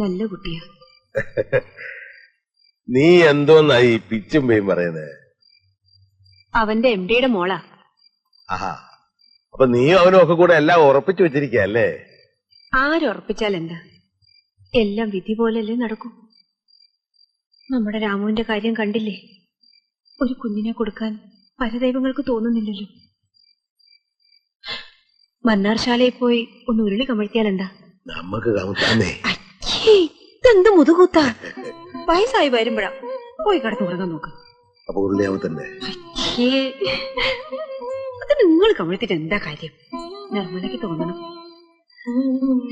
നല്ല കുട്ടിയാ. നീ എന്തോന്നായി പിച്ചും പേയും പറയുന്നേ? അവന്റെ MD-യുടെ മോളാ. ആഹാ, അപ്പൊ നീയും അവനും ഒക്കെ കൂടെ എല്ലാം ഉറപ്പിച്ചു വെച്ചിരിക്കല്ലേ? ആരുറപ്പിച്ചാൽ എന്താ, എല്ലാം വിധി പോലെയല്ലേ നടക്കൂ. നമ്മുടെ രാമുവിന്റെ കാര്യം കണ്ടില്ലേ? ഒരു കുഞ്ഞിനെ കൊടുക്കാൻ പരദൈവങ്ങൾക്ക് തോന്നുന്നില്ലല്ലോ. മന്നാർശാലയിൽ പോയി ഒന്ന് ഉരുളി കമഴ്ത്തിയാൽ എന്താ? നമുക്ക് കമഴ്ത്താന്നേ. ഇതെന്ത് മുതുകൂത്താ? വയസ്സായി വരുമ്പോഴാ പോയി കിടന്ന് ഉറങ്ങാൻ നോക്കാം. അപ്പൊ ഉരുളിയാവത്തന്നെ. അത് നിങ്ങൾ കമഴ്ത്തിട്ട് എന്താ കാര്യം? നിർമ്മലയ്ക്ക് തോന്നണം.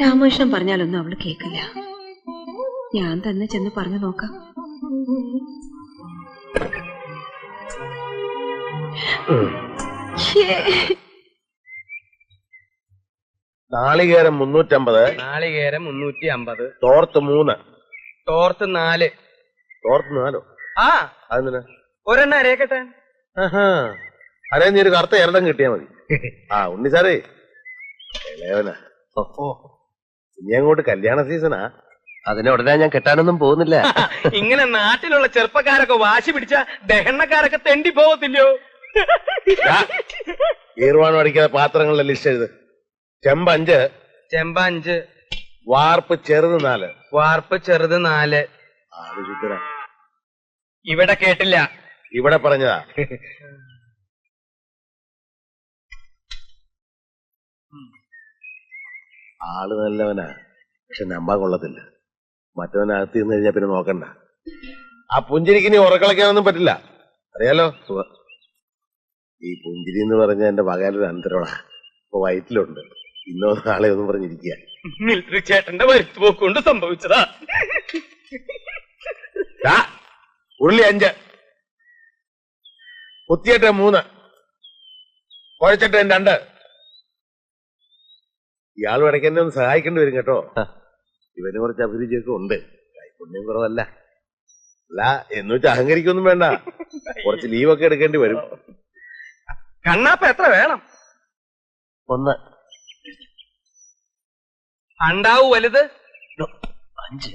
രാമകൃഷ്ണൻ പറഞ്ഞാലൊന്നും അവള് കേക്കില്ല. ഞാൻ തന്നെ ചെന്ന് പറഞ്ഞു നോക്കാം. നാളികേരം 350. നാളികേരം 350. തോർത്ത് 3. തോർത്ത് 4. തോർത്ത് 4? ആ, അതെന്തിനാ? ഒരെണ്ണ അരയക്കട്ടെ. അരേ നീ ഒരു കറുത്ത എരടം കിട്ടിയാ മതി. ആ ഉണ്ണി സാറേ, ഇളയവനാ. ഇനി അങ്ങോട്ട് കല്യാണ സീസണാ. അതിനെ ഉടനെ ഞാൻ കെട്ടാനൊന്നും പോകുന്നില്ല. ഇങ്ങനെ നാട്ടിലുള്ള ചെറുപ്പക്കാരൊക്കെ വാശി പിടിച്ച ദഹനക്കാരൊക്കെ തെണ്ടി പോകത്തില്ലയോ? ഈർവാണം അടിക്കാതെ പാത്രങ്ങളുടെ ലിസ്റ്റ് എഴുത്. ചെമ്പ് 5. ചെമ്പ 5. വാർപ്പ് ചെറുത് 4. വാർപ്പ് ചെറുത് 4. ഇവിടെ കേട്ടില്ല, ഇവിടെ പറഞ്ഞതാ. ആള് നല്ലവനാ, പക്ഷെ നമ്പാൻ കൊള്ളത്തില്ല. മറ്റവനകത്ത് നിന്ന് കഴിഞ്ഞാ പിന്നെ നോക്കണ്ട. ആ പുഞ്ചിരിക്ക് നീ ഉറക്കളയ്ക്കാനൊന്നും പറ്റില്ല, അറിയാലോ. ഈ പുഞ്ചിരി എന്ന് പറഞ്ഞ എന്റെ മകാലൊരു അന്തരമാ. ഇപ്പൊ വയറ്റിലുണ്ട്. ഇന്നോ നാളെ ഒന്നും പറഞ്ഞിരിക്കുക. മിലിറ്ററി ചേട്ടന്റെ വരുത്തുപോക്ക് കൊണ്ട് സംഭവിച്ചതാ. ഉരുളി 5. കുത്തിയട്ടെ 3. കുഴച്ചിട്ട് 2. ഇയാളും ഇടയ്ക്ക് എന്നെ ഒന്ന് സഹായിക്കേണ്ടി വരും കേട്ടോ. ഇവന് കുറച്ച് അഭിരുചിയൊക്കെ ഉണ്ട്, കൈപുണ്യം കുറവല്ല. അല്ല എന്ന് വെച്ചാൽ അഹങ്കരിക്കൊന്നും വേണ്ട, കുറച്ച് ലീവൊക്കെ എടുക്കേണ്ടി വരും. കണ്ണാപ്പ എത്ര വേണം? 1. അണ്ടാവു വലുത് 5.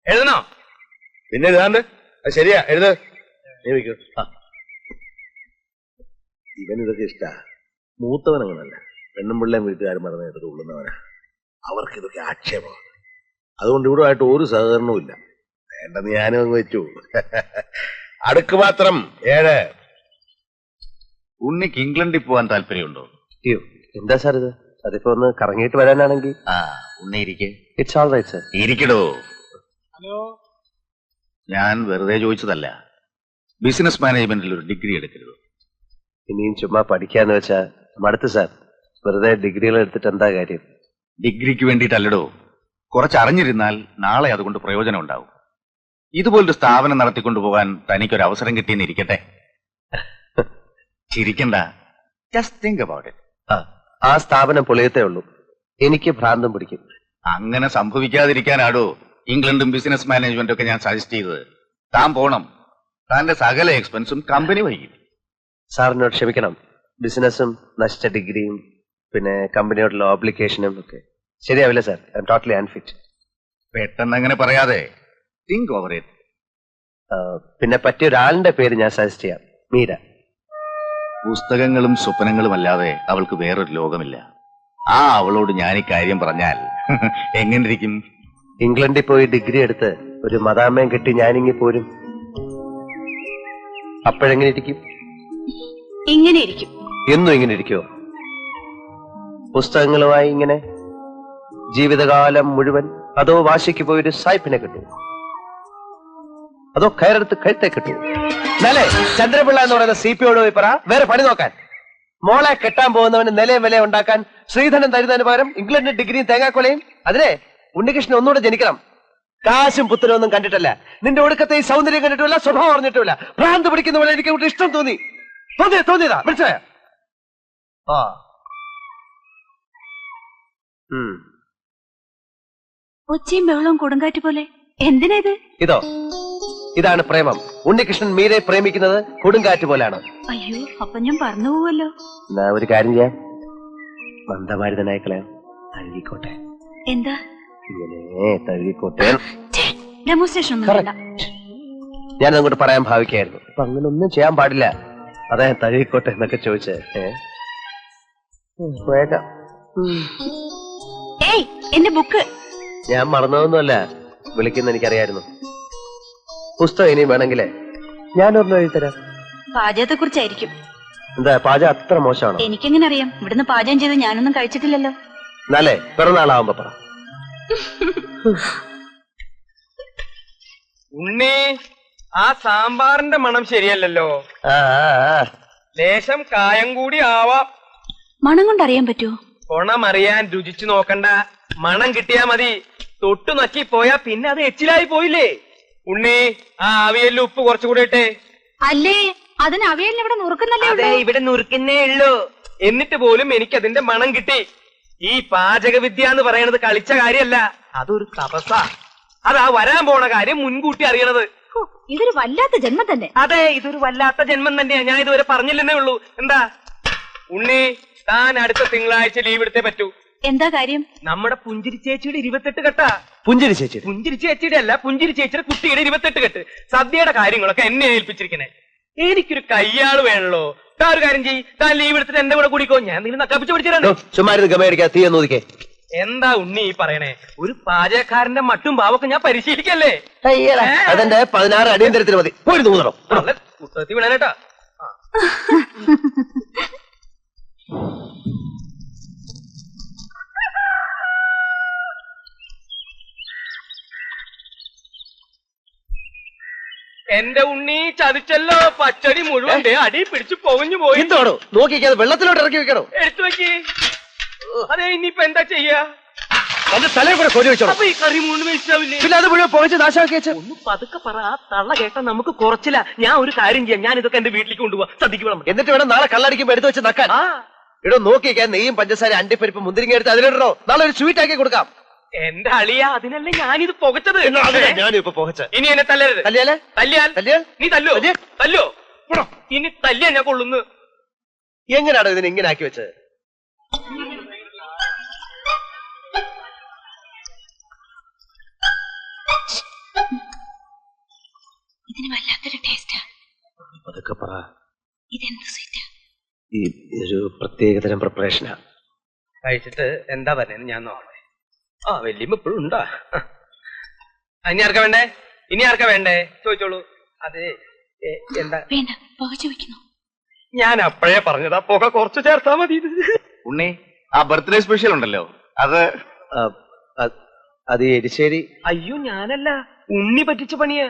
എഴുതണോ? പിന്നെ എഴുതാണ്ട്. അത് ശരിയാ, എഴുത്. ഇവൻ ഇതൊക്കെ ഇഷ്ടാ. മൂത്തവനങ്ങനല്ല, പെണ്ണും പിള്ളേം വീട്ടുകാരും പറഞ്ഞ എടുത്ത് ഉള്ളുന്നവനാ. അവർക്ക് ഇതൊക്കെ ആക്ഷേപമാണ്. അതുകൊണ്ട് ഇവിടെ ആയിട്ട് ഒരു സഹകരണവും ഇല്ല. വേണ്ടെന്ന് ഞാനും അങ്ങ് വെച്ചു. അടുക്കുപാത്രം 7. ഉണ്ണിക്ക് ഇംഗ്ലണ്ടിൽ പോവാൻ താല്പര്യമുണ്ടോ? അയ്യോ, എന്താ സാർ ഇത്? അതിപ്പോ ഒന്ന് കറങ്ങിയിട്ട് വരാനാണെങ്കിൽ. ഉണ്ണി ഇരിക്കേ. It's all right sir. ഇരിക്കടോ. ഹലോ, ഞാൻ വെറുതെ ചോദിച്ചതല്ല. ബിസിനസ് മാനേജ്മെന്റിൽ ഒരു ഡിഗ്രി എടുക്കരുത്? ഇനിയും ചുമ്മാ പഠിക്കാന്ന് വെച്ചാ മടുത്ത് സാർ. വെറുതെ ഡിഗ്രികൾ എടുത്തിട്ട് എന്താ കാര്യം? ഡിഗ്രിക്ക് വേണ്ടിയിട്ടല്ലടോ, കുറച്ച് അറിഞ്ഞിരുന്നാൽ നാളെ അതുകൊണ്ട് പ്രയോജനം ഉണ്ടാവും. ഇതുപോലൊരു സ്ഥാപനം നടത്തിക്കൊണ്ടുപോകാൻ തനിക്കൊരു അവസരം കിട്ടിയെന്നിരിക്കട്ടെ. ചിരിക്കണ്ട, ജസ്റ്റ് തിങ്ക് അബൌട്ട് ഇറ്റ്. ആ സ്ഥാപനം പൊളിയത്തേ ഉള്ളൂ. എനിക്ക് ഭ്രാന്തം പിടിക്കും. അങ്ങനെ സംഭവിക്കാതിരിക്കാനാടോ ഇംഗ്ലണ്ടും ബിസിനസ് മാനേജ്മെന്റും ഒക്കെ ഞാൻ സജസ്റ്റ് ചെയ്തത്. താൻ പോണം, താന്റെ സകല എക്സ്പെൻസും കമ്പനി വഹിക്കും. സാറിനോട് ക്ഷമിക്കണം. ബിസിനസ്സും നശിച്ച ഡിഗ്രിയും പിന്നെ കമ്പനിയോടുള്ള ഓബ്ലിഗേഷനും ഒക്കെ ശരിയാവില്ല sir. I am totally unfit. പെട്ടെന്ന് അങ്ങനെ പറയാതെ തിങ്ക് ഓവർ ഇറ്റ്. പിന്നെ പറ്റിയ ഒരാളിന്റെ പേര് ഞാൻ സജസ്റ്റ് ചെയ്യാം, മീര. പുസ്തകങ്ങളും സ്വപ്നങ്ങളും അല്ലാതെ അവൾക്ക് വേറൊരു ലോകമില്ല. അവളോട് ഞാൻ ഈ കാര്യം പറഞ്ഞാൽ എങ്ങനെയിരിക്കും? ഇംഗ്ലണ്ടിൽ പോയി ഡിഗ്രി എടുത്ത് ഒരു മദാമ്മയും കെട്ടി ഞാനിങ്ങി പോരും. അപ്പോഴെങ്ങനെ ഇരിക്കും? ഇങ്ങനെ ഇരിക്കും. എന്നും ഇങ്ങനെ ഇരിക്കുമോ? പുസ്തകങ്ങളുമായി ഇങ്ങനെ ജീവിതകാലം മുഴുവൻ? അതോ വാശിക്ക് പോയൊരു സായിപ്പിനെ കിട്ടും? അതോ കയറെടുത്ത് കഴുത്തെ കിട്ടും? നല്ലേ ചന്ദ്രപിള്ള എന്ന് പറയുന്ന CPയോട് പോയി പറ വേറെ പണി നോക്കാൻ. മോളെ കെട്ടാൻ പോകുന്നവന് നിലയും വിലയും ഉണ്ടാക്കാൻ ശ്രീധരൻ തരുന്നതിന് പകരം ഇംഗ്ലണ്ടിൽ ഡിഗ്രിയും തേങ്ങാക്കൊലയും. അതിനെ ഉണ്ണികൃഷ്ണൻ ഒന്നുകൂടെ ജനിക്കണം. കാശും പുത്തനും ഒന്നും കണ്ടിട്ടല്ല, നിന്റെ ഒടുക്കത്തെ ഈ സൗന്ദര്യം കണ്ടിട്ടില്ല, സ്വഭാവം അറിഞ്ഞിട്ടില്ല. ഭ്രാന്ത് പിടിക്കുന്ന പോലെ എനിക്ക് ഇവിടെ ഇഷ്ടം തോന്നിയതാ. മനസ്സിലായ? ഒച്ചയും ബഹളവും കൊടുങ്കാറ്റ് പോലെ. എന്തിനാ ഇത്? ഇതാണ് പ്രേമം. ഉണ്ണികൃഷ്ണൻ മീരെ പ്രേമിക്കുന്നത് കൊടുങ്കാറ്റ് പോലാണ്. അയ്യോ, അപ്പൊ ഞാൻ പറഞ്ഞു പോവല്ലോ. എന്നാ ഒരു കാര്യം ചെയ്യാം, മന്ദമാരുതനായി കളയാം. അഴുകിക്കോട്ടെ. എന്താ? ഇങ്ങനെ തഴുകിക്കോട്ടെ. ഡെമോൺസ്ട്രേഷൻ ഒന്നും വേണ്ട. ഞാൻ അങ്ങോട്ട് പറയാൻ ഭാവിക്കായിരുന്നു. അപ്പൊ അങ്ങനെ ഒന്നും ചെയ്യാൻ പാടില്ല. അതാ ഞാൻ തഴുകിക്കോട്ടെ എന്നൊക്കെ ചോദിച്ചേ. പോയേക്കാം. ഏയ് എന്റെ ബുക്ക്. ഞാൻ മറന്നതൊന്നുമല്ല, വിളിക്കുന്ന എനിക്കറിയായിരുന്നു. പുസ്തകം ഇനി വേണമെങ്കിലേ ഞാനൊരെണ്ണം എഴുതിത്തരാം. പാചകത്തെ കുറിച്ചായിരിക്കും. എന്താ പാചകം അത്ര മോശമാണോ? എനിക്കെങ്ങനെ അറിയാം? ഇവിടുന്ന് പാചകം ചെയ്ത് ഞാനൊന്നും കഴിച്ചിട്ടില്ലല്ലോ. എന്നാലേ പിറന്നാളാവുമ്പോ പറ. ഉണ്ണി, ആ സാമ്പാറിന്റെ മണം ശരിയല്ലല്ലോ. ലേശം കായം കൂടി ആവാം. മണം കൊണ്ട് അറിയാൻ പറ്റുമോ? കൊണമറിയാൻ രുചിച്ചു നോക്കണ്ട, മണം കിട്ടിയാ മതി. തൊട്ടു നക്കി പോയാ പിന്നെ അത് എച്ചിലായി പോയില്ലേ. ഉണ്ണി, ആ അവിയലിൽ ഉപ്പ് കുറച്ചുകൂടെ ഇട്ടേ. അല്ലേ, അതിന് അവിയലിന് ഇവിടെ നുറുക്കുന്നല്ലേ? അതെ, ഇവിടെ നുറുക്കുന്നേ ഉള്ളൂ. എന്നിട്ട് പോലും എനിക്ക് അതിന്റെ മണം കിട്ടി. ഈ പാചകവിദ്യ എന്ന് പറയുന്നത് കളിച്ച കാര്യമല്ല, അതൊരു തപസ്സാ. അതാ വരാൻ പോണ കാര്യം മുൻകൂട്ടി അറിയണത്. ഇതൊരു വല്ലാത്ത ജന്മം തന്നെ. അതെ, ഇതൊരു വല്ലാത്ത ജന്മം തന്നെയാ. ഞാൻ ഇതുവരെ പറഞ്ഞില്ലെന്നേ ഉള്ളൂ. എന്താ ഉണ്ണി, താൻ അടുത്ത തിങ്കളാഴ്ച ലീവ് എടുത്തേ പറ്റൂ. എന്താ കാര്യം? നമ്മുടെ പുഞ്ചിരി ചേച്ചിയുടെ 28 കെട്ടാ. പുഞ്ചിരി ചേച്ചി? പുഞ്ചിരി ചേച്ചിയുടെ അല്ല, പുഞ്ചിരി ചേച്ചിയുടെ കുട്ടിയുടെ 28 കെട്ട്. സദ്യയുടെ കാര്യങ്ങളൊക്കെ എന്നെ ഏൽപ്പിച്ചിരിക്കണേ. എനിക്കൊരു കയ്യാള് വേണല്ലോ. താൻ ഒരു കാര്യം ചെയ്യ്, താൻ ലീവ് എടുത്തിട്ട് എന്റെ കൂടെ കൂടിക്കോ. ഞാൻ നിങ്ങൾ നക്കാപ്പിച്ച് പിടിച്ചിട്ടുണ്ടോ? ചുമ്മാ ഗമയടിക്കാ, തീ ഒന്നൂതിക്കേ. എന്താ ഉണ്ണി ഈ പറയണേ? ഒരു പാചകക്കാരന്റെ മട്ടും ഭാവമൊക്കെ ഞാൻ പരിശീലിക്കല്ലേ. അതെന്റെ 16 അടിയന്തരത്തിന് മതി. പോയി നൂതണം പുസ്തകത്തിൽ വിടാനേട്ടാ. എന്റെ ഉണ്ണി ചതിച്ചല്ലോ. പച്ചടി മുഴുവൻ അടി പിടിച്ചു പൊങ്ങഞ്ഞു പോയി. എന്തോടോ നോക്കിക്കാതെ വെള്ളത്തിലോട്ട് ഇറക്കി വെക്കണോ? എടുത്തു വെക്കി. അതെ, ഇനിയിപ്പൊ എന്താ ചെയ്യാ? അത് തലയിൽ കൂടെ കൊതി വെച്ചോ. അപ്പൊ ഈ കറി മുഴുവൻ വേസ്റ്റാവില്ലേ? പിന്നെ അത് മുഴുവൻ പൊളിച്ച് നാശമാക്കി വെച്ച്. ഒന്ന് പതുക്കെ പറ. ആ തള്ള കേട്ടാ നമുക്ക് കുറച്ചില്ല. ഞാൻ ഒരു കാര്യം ചെയ്യാം, ഞാൻ ഇതൊക്കെ എന്റെ വീട്ടിലേക്ക് കൊണ്ടുപോവാ. സദ്യക്ക് വേണം. എന്നിട്ട് വേണം നാളെ കള്ളടിക്കുമ്പോ എടുത്ത് വെച്ച് നക്കാൻ. ഇടോ നോക്കിക്കാൻ നെയ്യും പഞ്ചസാര അണ്ടിപ്പരിപ്പ് മുന്തിരിങ്ങ എടുത്ത് അതിലിടണോ? നാളെ ഒരു സ്വീറ്റ് ആക്കി കൊടുക്കാം. എന്റെ അളിയ, അതിനല്ലേ ഞാനിത് പുകച്ചത്. ഞാനിപ്പോ പുകച്ച. ഇനി എന്നെ തല്ലരുത്. തല്ലിയാലേ? തല്ലിയാൽ നീ തല്ലോ. തല്ലോ ഇനി തല്ലിയാ ഞാൻ കൊള്ളുന്നു. എങ്ങനെയാണോ ഇതിനെ ഇങ്ങനെ ആക്കി വെച്ചത്? ഇതിന് വല്ലാത്തൊരു ടേസ്റ്റാ. അതൊക്കെ പറ. ഇതെന്ത് സ്വീറ്റാ? ഈ ഒരു പ്രത്യേകതരം പ്രിപ്പറേഷനാ. കഴിച്ചിട്ട് എന്താ പറയുന്നത് ഞാൻ നോക്കണേ. ആ വല്യമ്മ ഇപ്പോഴും ഉണ്ടാ. ഇനി ആർക്കാ വേണ്ടേ? ഇനി ആർക്കാ വേണ്ടേ ചോദിച്ചോളൂ. അതെ, എന്താ വേണ്ട, പുകച്ചു വെക്കുന്നു. ഞാൻ അപ്പോഴേ പറഞ്ഞതാ, പുക കുറച്ച് ചേർത്താ മതി. ഉണ്ണി, ആ ബർത്ത്ഡേ സ്പെഷ്യൽ ഉണ്ടല്ലോ, അത് എരിശ്ശേരി. അയ്യോ, ഞാനല്ല, ഉണ്ണി പറ്റിച്ച പണിയാ.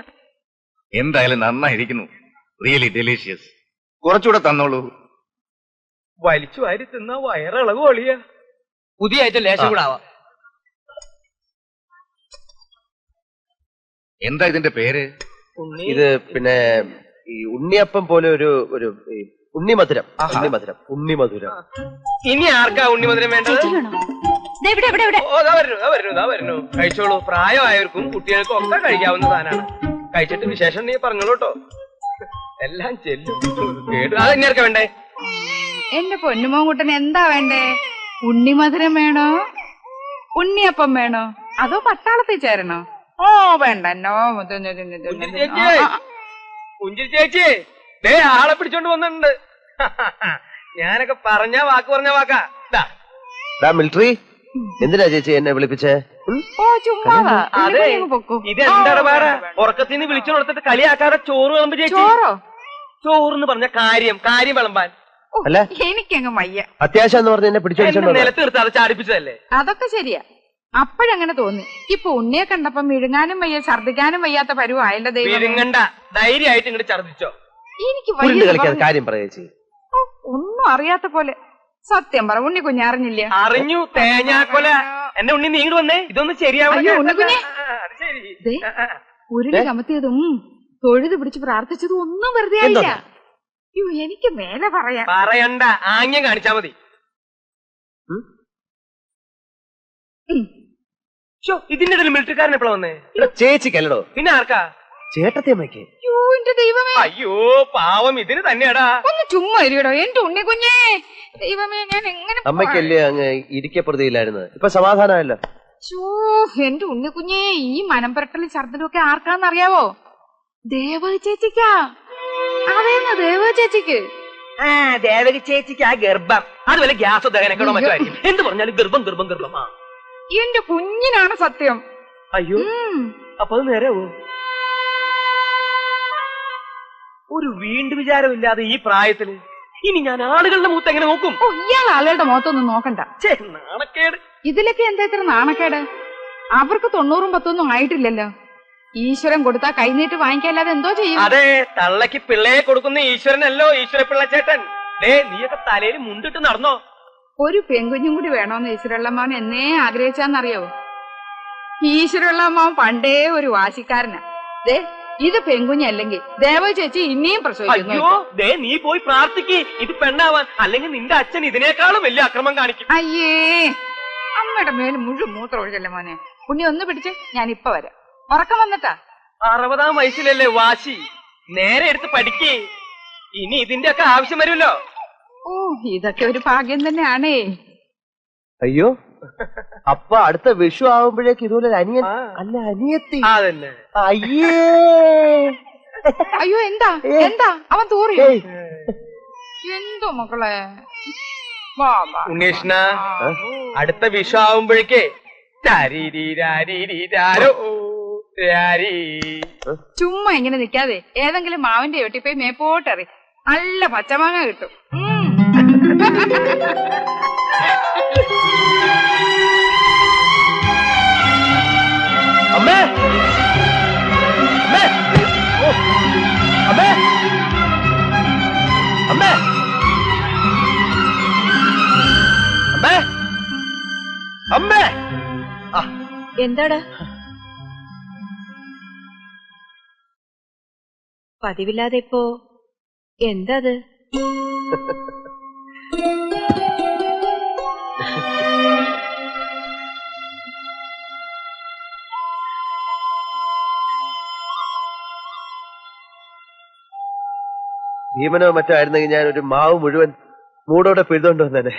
എന്തായാലും നന്നായിരിക്കുന്നു. Really delicious. കുറച്ചുകൂടെ തന്നോളൂ. വലിച്ചു വാരി തിന്ന വയറിളവ് ഒളിയാ. പുതിയ ആയിട്ട് ലേശം കൂടെ ആവാം. എന്താ ഇതിന്റെ പേര്? ഇത് പിന്നെ ഈ ഉണ്ണിയപ്പം പോലെ ഒരു ഉണ്ണിമധുരം. ഉണ്ണിമധുരം. ഇനി ആർക്കാ ഉണ്ണിമധുരം വേണ്ടത്? വരുന്നു. കഴിച്ചോളൂ. പ്രായമായവർക്കും കുട്ടികൾക്കും ഒക്കെ കഴിക്കാവുന്ന സാധനമാണ്. കഴിച്ചിട്ട് വിശേഷം നീ പറഞ്ഞോളൂ കേട്ടോ. എല്ലാം ചെല്ലും. അത് ഇനി ആർക്കാ വേണ്ടേ? എന്റെ പൊന്നുമോൻകുട്ടൻ എന്താ വേണ്ടേ? ഉണ്ണിമധുരം വേണോ, ഉണ്ണിയപ്പം വേണോ, അതോ പട്ടാളത്തിൽ ചേരണോ? ഓ വേണ്ട. പുഞ്ചിരി ചേച്ചി ദേ ആളെ പിടിച്ചോണ്ട് വന്നിട്ടുണ്ട്. ഞാനൊക്കെ പറഞ്ഞ വാക്കാ. മിലിറ്ററി എന്തിനാ ചേച്ചി എന്നെ വിളിപ്പിച്ചേ? ഓ ചുമ്മാ. അതെ, ഇതെന്താണ് പാടാ? ഉറക്കത്തിന് വിളിച്ചു കൊടുത്തിട്ട് കളിയാക്കാതെ ചോറ് വിളമ്പ് ചേച്ചി. ചോറെന്ന് പറഞ്ഞ കാര്യം വിളമ്പാൻ. അല്ല, എനിക്കങ്ങ് വയ്യ. അത്യാവശ്യം എന്ന് പറഞ്ഞ എന്നെ പിടിച്ചു നിലത്ത് നിർത്തി അത് ചാടിപ്പിച്ചതല്ലേ? അതൊക്കെ ശരിയാ. അപ്പോഴങ്ങനെ തോന്നി. ഇപ്പൊ ഉണ്ണിയെ കണ്ടപ്പോ മിഴുങ്ങാനും വയ്യ, ഛർദിക്കാനും വയ്യാത്ത പരുവായല്ലോ ദൈവം. വിഴുങ്ങണ്ട, ധൈര്യമായിട്ട് ഇങ്ങോട്ട് ഛർദിച്ചോ. എനിക്ക് കളിക്കാതെ കാര്യം പറയാ ചേച്ചി. ഒന്നും അറിയാത്ത പോലെ. സത്യം പറ, ഉണ്ണി കുഞ്ഞ് അറിഞ്ഞില്ല? അറിഞ്ഞു, തേങ്ങാക്കൊല. എന്റെ ഉണ്ണി നീ ഇങ്ങോട്ട് വന്നേ, ഇതൊന്നും ശരിയാവില്ല. ഉരുളി കമത്തിയതും തൊഴുത് പിടിച്ച് പ്രാർത്ഥിച്ചതും ഒന്നും വെറുതെ ആയില്ല. അയ്യോ, എനിക്ക് മേലെ പറയാം. പറയണ്ട, ആംഗ്യം കാണിച്ചാ മതി. ഇതിന്റെ ഇടയിൽ മിലിറ്ററിക്കാരൻ എപ്പോഴാ വന്നേ? ചേച്ചിക്കല്ലോ. പിന്നെ ആർക്കാ? ചേട്ടത്തിയമ്മയ്ക്ക്. അയ്യോ പാവം, ഇതിന് തന്നെയാടാ. ഒന്ന് ചുമ്മാ ഇരിക്കടോ എന്റെ ഉണ്ണി കുഞ്ഞേ. ദൈവമേ, ഞാൻ എങ്ങനെ? അമ്മയ്ക്കല്ലേ അങ്ങ് ഇരിക്കപ്പെടുത്തിയില്ലായിരുന്നു, ഇപ്പൊ സമാധാനമല്ലോ. എന്റെ ഉണ്ണിക്കുഞ്ഞേ, ഈ മനം പുരട്ടലും ഛർദിലും ഒക്കെ ആർക്കാന്നറിയാവോ? ദേവകി ചേച്ചിക്കാ. അതേന്ന് ദേവകി ചേച്ചിക്ക്. ദേവകി ചേച്ചിക്ക് ആ ഗർഭം അത് വല്ല ഗ്യാസ് ദഹനക്കണോ മറ്റോ ആയിരിക്കും. എന്ത് പറഞ്ഞാലും ഗർഭം ഗർഭം ഗർഭം. എന്റെ കുഞ്ഞിനാണ് സത്യം. അയ്യോ, അപ്പൊ അത് നേരെവോ? ഒരു വീണ്ടും വിചാരമില്ലാതെ ഈ പ്രായത്തില് ഇനി ഞാൻ ആളുകളുടെ മുഖത്ത് എങ്ങനെ നോക്കും? ഇയാൾ ആളുകളുടെ മുഖത്തൊന്നും നോക്കണ്ട. നാണക്കേട്. ഇതിലൊക്കെ എന്താ ഇത്ര നാണക്കേട്? അവർക്ക് 90 10 ആയിട്ടില്ലല്ലോ. ഈശ്വരൻ കൊടുത്താ കൈനീട്ട് വാങ്ങിക്കാല്ലാതെ എന്തോ ചെയ്യും? അതെ, തള്ളക്ക് പിള്ളയെ കൊടുക്കുന്ന ഈശ്വരനല്ലോ ഈശ്വര പിള്ളച്ചേട്ടൻ. നീയൊക്കെ തലയിൽ മുണ്ടിട്ട് നടന്നോ? ഒരു പെൺകുഞ്ഞും കൂടി വേണോന്ന് ഈശ്വരള്ളമ്മാവൻ എന്നേ ആഗ്രഹിച്ചാന്നറിയോ? ഈശ്വരള്ളമ്മാവൻ പണ്ടേ ഒരു വാശിക്കാരനാ. ഇത് പെൺകുഞ്ഞല്ലെങ്കിൽ ദേവ ചേച്ചി ഇനിയും പ്രസവിക്കുന്നു. നീ പോയി പ്രാർത്ഥിക്ക് ഇത് പെണ്ണാവാൻ. അല്ലെങ്കിൽ നിന്റെ അച്ഛൻ ഇതിനേക്കാളും വലിയ അക്രമം കാണിക്കും. അയ്യേ, അമ്മയുടെ മേല് മുഴുവൻ മൂത്രം ഒഴിച്ചല്ലേ മോനെ. പുണ്ണി ഒന്ന് പിടിച്ച്, ഞാൻ ഇപ്പൊ വരാം. ഉറക്കം വന്നിട്ടാ? 60-ാം വയസ്സിലല്ലേ വാശി. നേരെ എടുത്ത് പഠിക്കേ. ഇനി ഇതിന്റെ ഒക്കെ ആവശ്യം വരുമല്ലോ. ഇതൊക്കെ ഒരു ഭാഗ്യം തന്നെയാണേ. അയ്യോ, അപ്പൊ അടുത്ത വിഷു ആവുമ്പോഴേക്ക് ഇതുപോലെ അനിയൻ അല്ല അനിയത്തി. അതന്നെ. അയ്യേ, അയ്യോ, എന്താ എന്താ അവൻ തൂറി? എന്തോ മക്കളെ. ഉണ്ണീഷ്ണ, അടുത്ത വിഷു ആവുമ്പോഴേക്കേ ചുമ്മാ ഇങ്ങനെ നിക്കാതെ ഏതെങ്കിലും മാവിന്റെ ഒട്ടി പോയി മേപ്പോട്ടെറി. നല്ല പച്ചമാങ്ങ കിട്ടും. അമ്മേ, അമ്മേ, അമ്മേ, അമ്മേ, അമ്മേ, അമ്മേ. എന്താടാ? പതിവില്ലാതെ ഇപ്പോ എന്താ അത്? ഭീമനോ മറ്റോ ആയിരുന്നെങ്കിൽ ഞാൻ ഒരു മാവ് മുഴുവൻ മൂടോടെ പിഴുതോണ്ട് വന്നേനെ.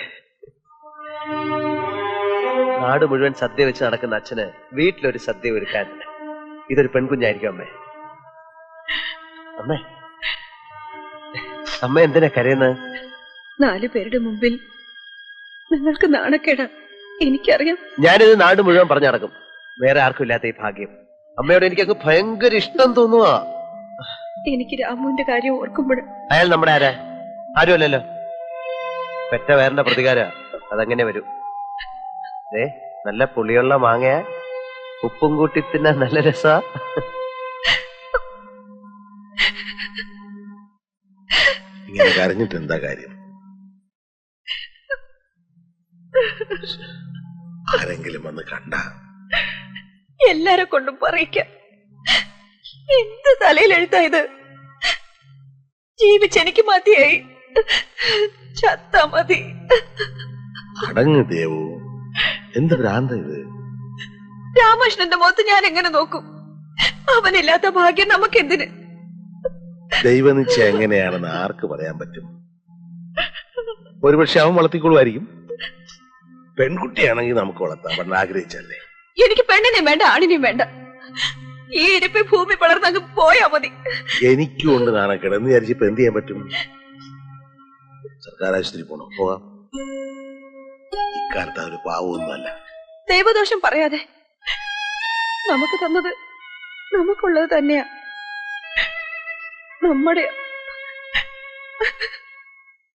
നാട് മുഴുവൻ സദ്യ വെച്ച് നടക്കുന്ന അച്ഛന് വീട്ടിലൊരു സദ്യ ഒരുക്കാൻ ഇതൊരു പെൺകുഞ്ഞായിരിക്കും. അമ്മേ, അമ്മേ, അമ്മ എന്തിനാ കരയുന്നത്? 4 പേരുടെ മുമ്പിൽ നിങ്ങൾക്ക് നാണക്കേടാ, എനിക്കറിയാം. ഞാനിത് നാട് മുഴുവൻ പറഞ്ഞു നടക്കും. വേറെ ആർക്കും ഇല്ലാത്ത ഈ ഭാഗ്യം. അമ്മയോട് എനിക്കങ്ങ് ഭയങ്കര ഇഷ്ടം തോന്നുക. എനിക്ക് രാമുവിന്റെ കാര്യം ഓർക്കുമ്പോൾ അയാൾ നമ്മുടെ ആരാ? ആരുമല്ലല്ലോ. പെറ്റ വേറിന്റെ പ്രതികാര. അതങ്ങനെ വരും. നല്ല പുളിയുള്ള മാങ്ങയാ, ഉപ്പും കൂട്ടി തിന്നാൻ നല്ല രസാ. ഇങ്ങനെ കരഞ്ഞിട്ട് എന്താ കാര്യം? ആരെങ്കിലും വന്ന് കണ്ട എല്ലാരെ കൊണ്ടും പറയിക്കാം. എന്ത് തലയിലെഴുത്താ ഇത്? ജീവിച്ചെനിക്ക് മതിയായി, ചത്താ മതി. അടങ്ങ് ദേവു, എന്ത് ഭ്രാന്ത ഇത്? രാമകൃഷ്ണന്റെ മുഖത്ത് ഞാൻ എങ്ങനെ നോക്കും? അവനില്ലാത്ത ഭാഗ്യം നമുക്കെന്തിന്? ദൈവനിശ്ചയം എങ്ങനെയാണെന്ന് ആർക്ക് പറയാൻ പറ്റും? ഒരുപക്ഷെ അവൻ വളർത്തിക്കൊള്ളുമായിരിക്കും. പെൺകുട്ടിയാണെങ്കിൽ നമുക്ക് വളർത്താം, അവൻ ആഗ്രഹിച്ചല്ലേ. എനിക്ക് പെണ്ണിനെയും വേണ്ട, ആണിനെയും വേണ്ട. ഈ ഇരിപ്പി ഭൂമി വളർന്നങ്ങ് പോയാ മതി. എനിക്കും ഉണ്ട് നാണക്കേട്. എന്ന് വിചാരിച്ചിപ്പോ എന്ത് ചെയ്യാൻ പറ്റും? സർക്കാർ ആശുപത്രി പോണോ? പോവാം. ഇക്കാലത്ത് ഒരു പാവമൊന്നുമല്ല. ദൈവദോഷം പറയാതെ. നമുക്ക് തന്നത് നമുക്കുള്ളത് തന്നെയാ. നമ്മുടെ